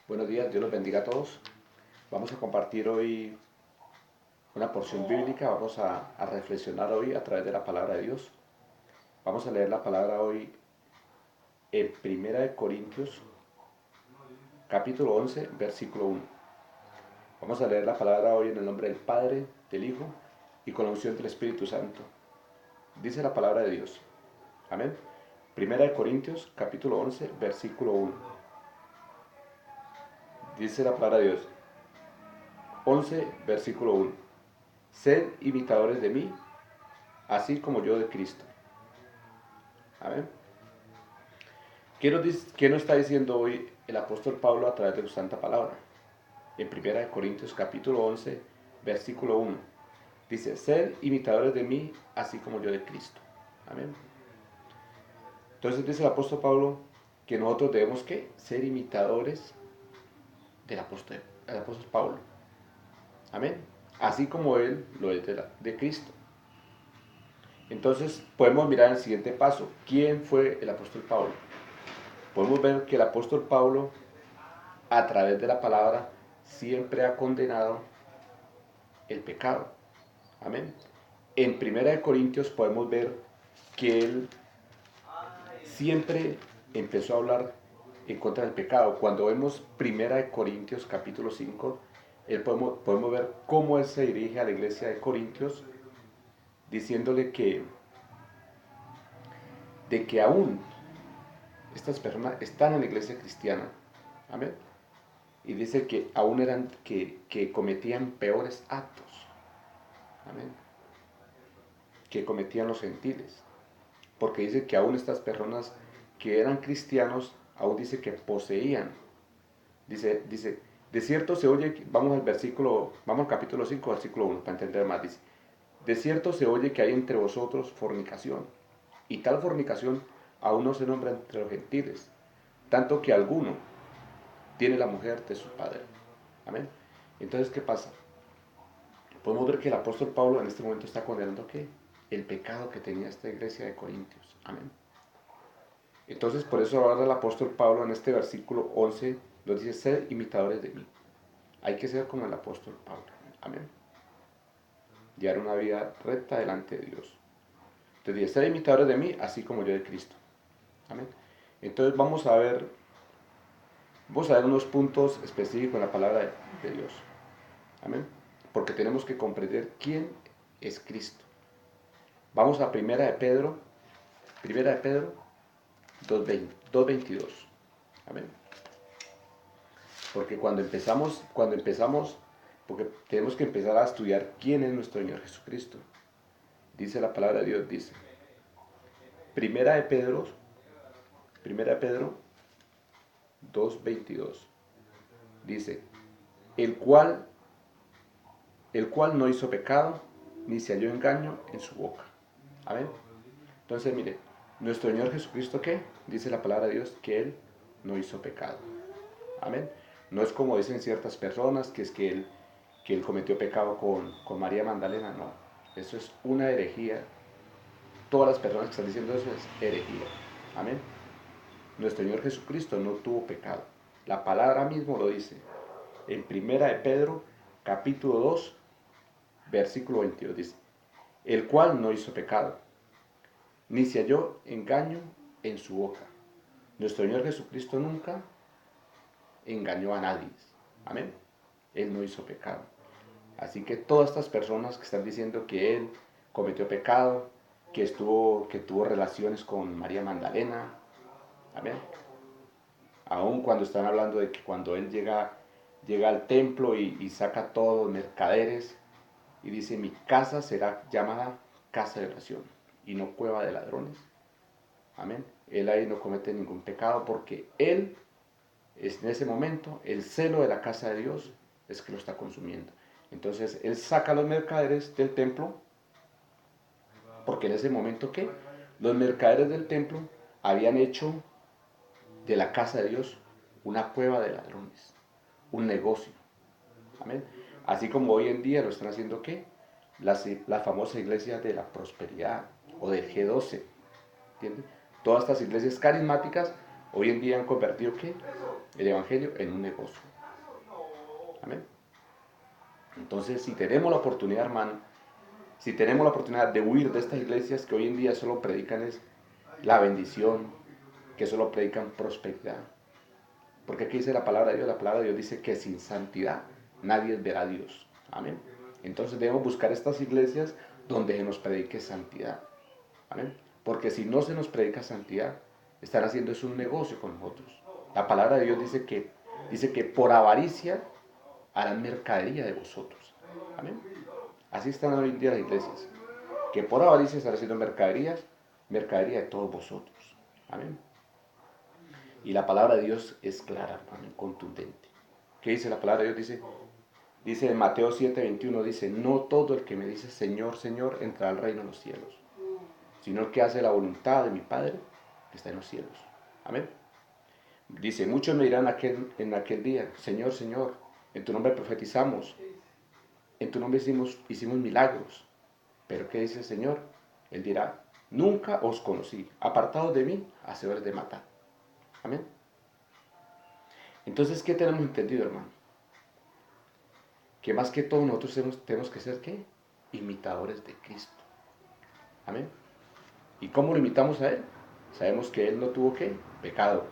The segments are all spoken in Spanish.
Buenos días, Dios los bendiga a todos. Vamos a compartir hoy una porción bíblica, vamos a reflexionar hoy a través de la palabra de Dios. Vamos a leer la palabra hoy en Primera de Corintios, capítulo 11, versículo 1. Vamos a leer la palabra hoy en el nombre del Padre, del Hijo y con la unción del Espíritu Santo. Dice la palabra de Dios. Amén. Primera de Corintios, capítulo 11, versículo 1. Dice la palabra de Dios. 11, versículo 1. Sed imitadores de mí, así como yo de Cristo. Amén. ¿Qué nos está diciendo hoy el apóstol Pablo a través de su santa palabra? En 1 Corintios capítulo 11, versículo 1. Dice, sed imitadores de mí, así como yo de Cristo. Amén. Entonces dice el apóstol Pablo que nosotros debemos ¿qué? Ser imitadores del apóstol Pablo. Amén. Así como él lo es de Cristo. Entonces podemos mirar el siguiente paso. ¿Quién fue el apóstol Pablo? Podemos ver que el apóstol Pablo, a través de la palabra, siempre ha condenado el pecado. Amén. En 1 Corintios podemos ver que él siempre empezó a hablar en contra del pecado. Cuando vemos 1 Corintios capítulo 5, podemos ver cómo él se dirige a la iglesia de Corintios, diciéndole de que aún estas personas están en la iglesia cristiana. Amén. Y dice que aún que cometían peores actos. Amén. Que cometían los gentiles. Porque dice que aún estas personas que eran cristianos, aún dice que poseían. Dice, de cierto se oye, vamos al capítulo 5, versículo 1, para entender más. Dice, de cierto se oye que hay entre vosotros fornicación, y tal fornicación aún no se nombra entre los gentiles, tanto que alguno tiene la mujer de su padre. Amén. Entonces, ¿qué pasa? Podemos ver que el apóstol Pablo en este momento está condenando ¿qué? El pecado que tenía esta iglesia de Corintios. Amén. Entonces, por eso ahora el apóstol Pablo en este versículo 11 nos dice, sed imitadores de mí. Hay que ser como el apóstol Pablo. Amén. Llevar una vida recta delante de Dios. Entonces dice, sed imitadores de mí, así como yo de Cristo. Amén. Entonces vamos a ver unos puntos específicos en la palabra de Dios. Amén. Porque tenemos que comprender quién es Cristo. Vamos a Primera de Pedro 2.22. Amén. Porque porque tenemos que empezar a estudiar quién es nuestro Señor Jesucristo. Dice la palabra de Dios, dice, Primera de Pedro 2.22. Dice, el cual no hizo pecado, ni se halló engaño en su boca. Amén. Entonces, mire, nuestro Señor Jesucristo, ¿qué? Dice la palabra de Dios que Él no hizo pecado. Amén. No es como dicen ciertas personas, que es que él cometió pecado con María Magdalena, no. Eso es una herejía. Todas las personas que están diciendo eso es herejía. Amén. Nuestro Señor Jesucristo no tuvo pecado. La palabra mismo lo dice. En Primera de Pedro, capítulo 2, versículo 22, dice, el cual no hizo pecado, ni se halló engaño en su boca. Nuestro Señor Jesucristo nunca engañó a nadie. Amén. Él no hizo pecado. Así que todas estas personas que están diciendo que Él cometió pecado, que tuvo relaciones con María Magdalena, amén. Aún cuando están hablando de que cuando Él llega al templo y saca todos los mercaderes y dice, mi casa será llamada casa de oración y no cueva de ladrones. Amén. Él ahí no comete ningún pecado porque Él es en ese momento el celo de la casa de Dios es que lo está consumiendo. Entonces Él saca los mercaderes del templo porque en ese momento ¿qué? Los mercaderes del templo habían hecho de la casa de Dios una cueva de ladrones, un negocio. Amén. Así como hoy en día lo están haciendo ¿qué? La famosa iglesia de la prosperidad o del G12. ¿Entienden? Todas estas iglesias carismáticas Hoy en día han convertido ¿qué? El evangelio en un negocio. Amén. Entonces, si tenemos la oportunidad, hermano, si tenemos la oportunidad de huir de estas iglesias que hoy en día solo predican es la bendición, que solo predican prosperidad. Porque aquí dice la palabra de Dios, la palabra de Dios dice que sin santidad nadie verá a Dios. Amén. Entonces debemos buscar estas iglesias donde se nos predique santidad. Amén. Porque si no se nos predica santidad, están haciendo es un negocio con nosotros. La palabra de Dios dice que por avaricia harán mercadería de vosotros. Amén. Así están hoy en día las iglesias, que por avaricia están haciendo mercadería de todos vosotros. Amén. Y la palabra de Dios es clara, hermano, contundente. ¿Qué dice la palabra de Dios? Dice en Mateo 7:21, dice, no todo el que me dice Señor, Señor, entrará al reino de los cielos, sino el que hace la voluntad de mi Padre que está en los cielos. Amén. Dice, muchos me dirán en aquel día, Señor, Señor, en tu nombre profetizamos, en tu nombre hicimos milagros. Pero ¿qué dice el Señor? Él dirá, nunca os conocí, apartados de mí, hacedores de matar. Amén. Entonces, ¿qué tenemos entendido, hermano? Que más que todo nosotros tenemos que ser, ¿qué? Imitadores de Cristo. Amén. ¿Y cómo lo imitamos a Él? Sabemos que Él no tuvo, ¿qué? Pecado.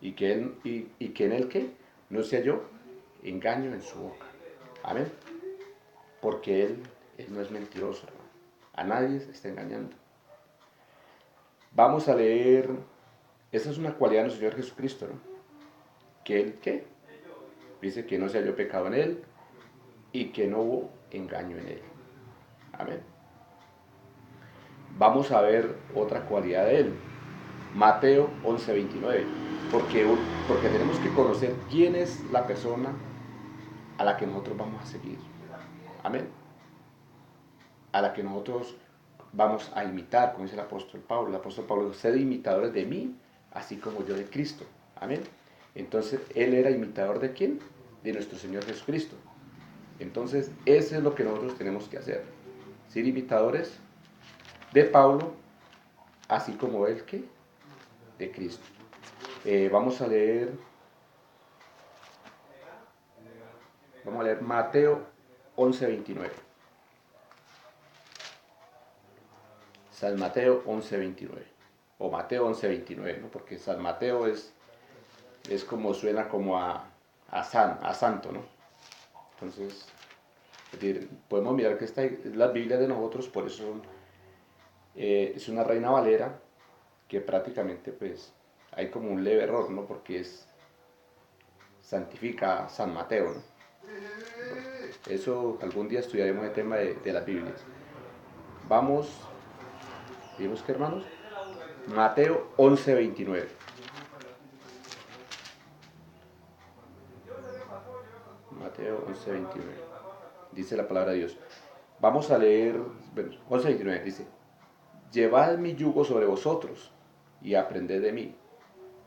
Y que en Él, ¿qué? No se halló engaño en su boca. Amén. Porque Él no es mentiroso, hermano. A nadie se está engañando. Vamos a leer, esa es una cualidad de nuestro Señor Jesucristo, ¿no? Que Él, ¿qué? Dice que no se halló pecado en Él y que no hubo engaño en Él. Amén. Vamos a ver otra cualidad de Él. Mateo 11:29. Porque tenemos que conocer quién es la persona a la que nosotros vamos a seguir. Amén. A la que nosotros vamos a imitar, como dice el apóstol Pablo. El apóstol Pablo dice, sed imitadores de mí, así como yo de Cristo. Amén. Entonces, Él era imitador ¿de quién? De nuestro Señor Jesucristo. Entonces, eso es lo que nosotros tenemos que hacer. Ser imitadores de Pablo, así como Él que de Cristo. Vamos a leer Mateo 11:29. San Mateo 11:29. O Mateo 11:29, ¿no? Porque San Mateo es como suena como a santo, ¿no? Entonces, es decir, podemos mirar que esta es la Biblia de nosotros, por eso es una Reina Valera que prácticamente pues hay como un leve error, ¿no? Porque santifica a San Mateo, ¿no? Eso algún día estudiaremos el tema de las Biblias. ¿Vimos qué, hermanos? Mateo 11:29. Mateo 11:29. Dice la palabra de Dios. Vamos a leer, bueno, 11:29 dice, llevad mi yugo sobre vosotros y aprended de mí,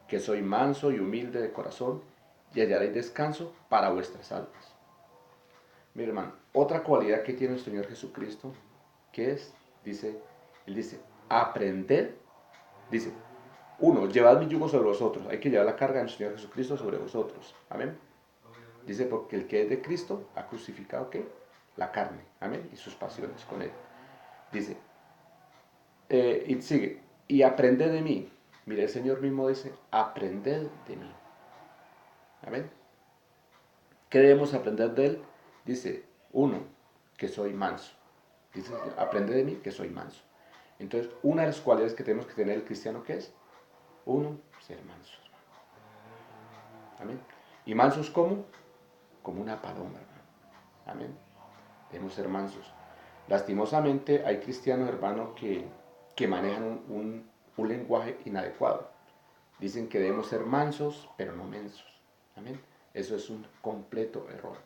que soy manso y humilde de corazón, y hallaréis descanso para vuestras almas. Mira, hermano, otra cualidad que tiene el Señor Jesucristo, que es, Él dice, aprended, dice, uno, llevad mi yugo sobre vosotros, hay que llevar la carga del Señor Jesucristo sobre vosotros, amén. Dice, porque el que es de Cristo ha crucificado, ¿qué? La carne, amén, y sus pasiones con Él. Dice, y sigue, y aprended de mí. Mire, el Señor mismo dice, aprended de mí. Amén. ¿Qué debemos aprender de Él? Dice, uno, que soy manso. Dice, aprende de mí que soy manso. Entonces, una de las cualidades que tenemos que tener el cristiano, ¿qué es? Uno, ser manso. Amén. ¿Y mansos cómo? Como una paloma, hermano. Amén. Debemos ser mansos. Lastimosamente, hay cristianos, hermano, que manejan un lenguaje inadecuado. Dicen que debemos ser mansos, pero no mensos. Amén. Eso es un completo error.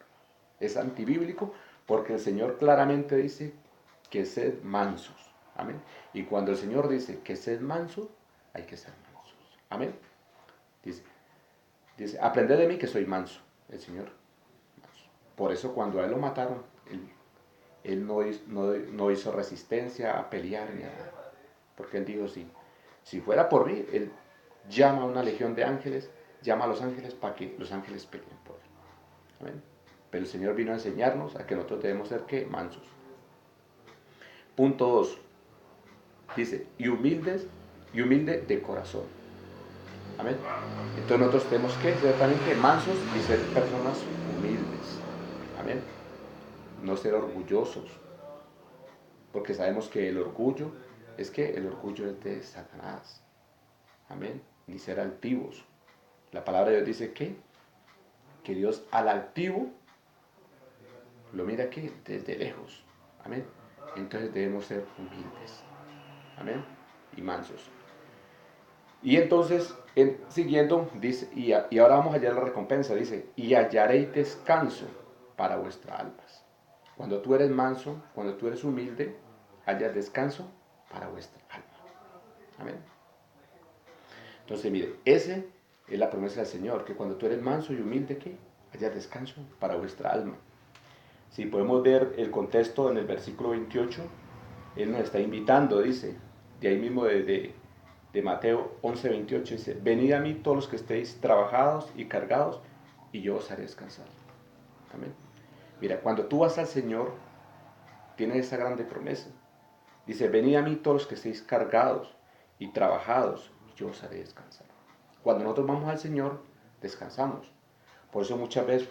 Es antibíblico porque el Señor claramente dice que sed mansos. Amén. Y cuando el Señor dice que sed manso, hay que ser mansos. Amén. Dice, aprended de mí que soy manso. El Señor manso. Por eso cuando a Él lo mataron, Él no hizo resistencia a pelear ni nada. Porque Él dijo, si fuera por mí, llama a una legión de ángeles, llama a los ángeles para que los ángeles peleen por él. Amén. Pero el Señor vino a enseñarnos a que nosotros debemos ser, ¿qué? Mansos. Punto 2. Dice, y humilde de corazón. Amén. Entonces nosotros tenemos que ser también que mansos y ser personas humildes. Amén. No ser orgullosos. Porque sabemos que el orgullo es de Satanás. Amén. Ni ser altivos. La palabra de Dios dice que Dios al altivo lo mira aquí desde lejos. Amén. Entonces debemos ser humildes. Amén. Y mansos. Y entonces, siguiendo, dice, y ahora vamos a hallar la recompensa, dice, y hallaréis descanso para vuestras almas. Cuando tú eres manso, cuando tú eres humilde, hallas descanso para vuestra alma. Amén. Entonces, mire, esa es la promesa del Señor, que cuando tú eres manso y humilde, ¿qué? Hallas descanso para vuestra alma. Si podemos ver el contexto en el versículo 28, Él nos está invitando, dice, de ahí mismo de Mateo 11:28, dice, venid a mí todos los que estéis trabajados y cargados, y yo os haré descansar. Amén. Mira, cuando tú vas al Señor, tienes esa grande promesa. Dice, venid a mí todos los que estéis cargados y trabajados, y yo os haré descansar. Cuando nosotros vamos al Señor, descansamos. Por eso muchas veces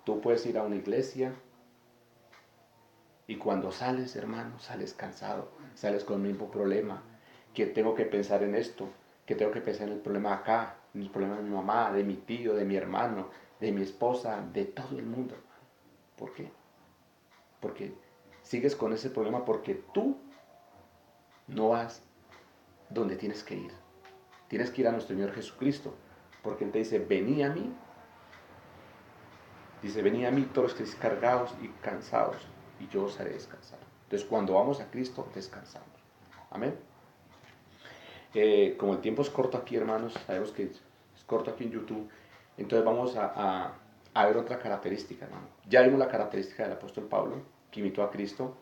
tú puedes ir a una iglesia, y cuando sales, hermano, sales cansado, sales con el mismo problema, que tengo que pensar en esto, que tengo que pensar en el problema acá, en el problema de mi mamá, de mi tío, de mi hermano, de mi esposa, de todo el mundo. ¿Por qué? Porque sigues con ese problema porque tú no vas donde tienes que ir. Tienes que ir a nuestro Señor Jesucristo, porque Él te dice, venid a mí. Dice, venid a mí todos los que estéis cargados y cansados, y yo os haré descansar. Entonces, cuando vamos a Cristo, descansamos. Amén. Como el tiempo es corto aquí, hermanos, sabemos que es corto aquí en YouTube, entonces vamos a ver otra característica, hermano. Ya vimos la característica del apóstol Pablo, que imitó a Cristo.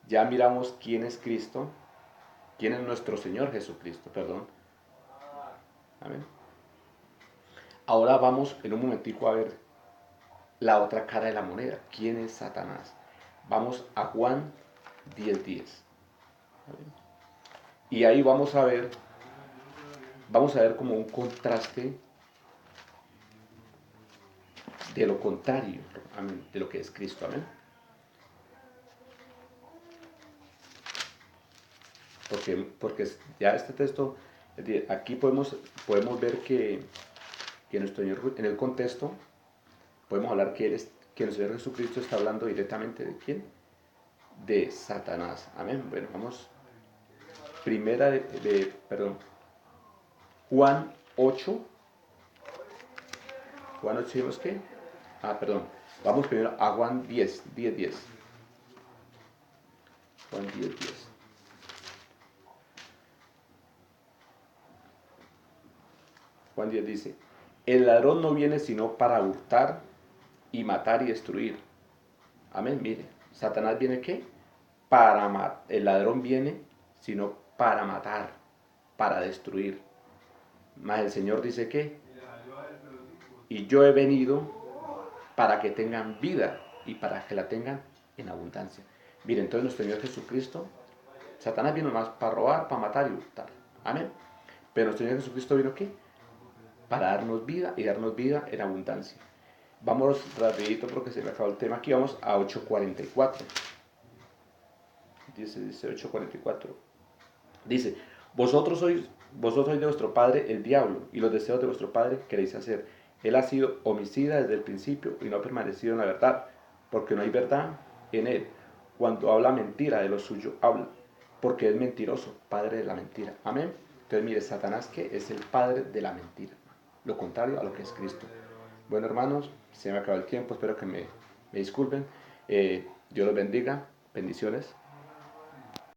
Ya miramos quién es Cristo, quién es nuestro Señor Jesucristo, perdón. Amén. Ahora vamos en un momentico a ver la otra cara de la moneda. ¿Quién es Satanás? Vamos a Juan 10:10. Y ahí vamos a ver como un contraste de lo contrario, amén, de lo que es Cristo, amén. Porque ya este texto, aquí podemos ver que nuestro Señor, en el contexto, podemos hablar que el Señor Jesucristo está hablando directamente de ¿quién? De Satanás, amén. Bueno, vamos, Juan 8, ¿vimos qué? Vamos primero a Juan 10. Juan 10:10. Juan 10 dice, el ladrón no viene sino para hurtar y matar y destruir. Amén, mire, Satanás viene ¿qué? Para matar. El ladrón viene sino para matar, para destruir. Mas el Señor dice ¿qué? Y yo he venido para que tengan vida y para que la tengan en abundancia. Mire, entonces nuestro Señor Jesucristo, Satanás vino más para robar, para matar y hurtar. Amén. Pero nuestro Señor Jesucristo vino ¿qué? Para darnos vida y darnos vida en abundancia. Vamos rapidito porque se me acabó el tema aquí. Vamos a 8:44. Dice 8:44. Dice, vosotros sois de vuestro padre el diablo, y los deseos de vuestro padre queréis hacer. Él ha sido homicida desde el principio y no ha permanecido en la verdad, porque no hay verdad en él. Cuando habla mentira, de lo suyo habla, porque es mentiroso, padre de la mentira. Amén. Entonces mire, Satanás que es el padre de la mentira, lo contrario a lo que es Cristo. Bueno, hermanos, se me acabó el tiempo, espero que me disculpen. Dios los bendiga, bendiciones.